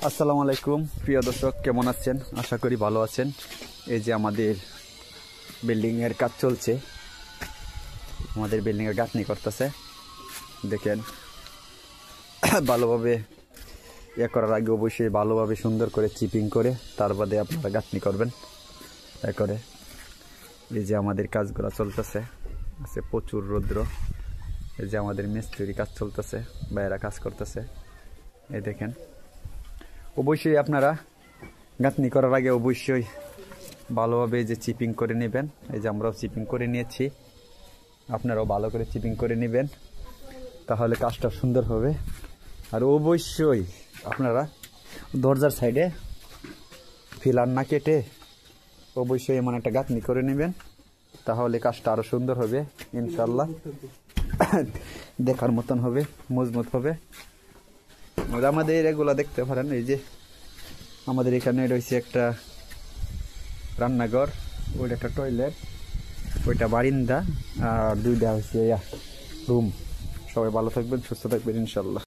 আসসালামু আলাইকুম প্রিয় দর্শক, কেমন আছেন? আশা করি ভালো আছেন। এই যে আমাদের বিল্ডিংয়ের কাজ চলছে, আমাদের বিল্ডিংয়ের গাঁথনি করতেছে। দেখেন, ভালোভাবে করার আগে অবশ্যই ভালোভাবে সুন্দর করে চিপিং করে তার বাদে আপনারা গাঁথনি করবেন করে। এই যে আমাদের কাজগুলো চলতেছে, আছে প্রচুর রৌদ্র। এই যে আমাদের মিস্ত্রি কাজ চলতেছে, বাইরে কাজ করতেছে। এই দেখেন, অবশ্যই আপনারা গাঁথনি করার আগে অবশ্যই ভালোভাবে যে চিপিং করে নেবেন। এই যে আমরাও চিপিং করে নিয়েছি, আপনারাও ভালো করে চিপিং করে নেবেন, তাহলে কাজটা সুন্দর হবে। আর অবশ্যই আপনারা দরজার সাইডে ফিলার না কেটে অবশ্যই এমন একটা গাঁথনি করে নেবেন, তাহলে কাজটা আরও সুন্দর হবে ইনশাল্লাহ। দেখার মতন হবে, মজবুত হবে। আমাদের এগুলো দেখতে পারেন। এই যে আমাদের এখানে রয়েছে একটা রান্নাঘর, ওইটা একটা টয়লেট, ওইটা বারিন্দা, আর দুইটা হচ্ছে রুম। সবাই ভালো থাকবেন, সুস্থ থাকবেন ইনশাল্লাহ।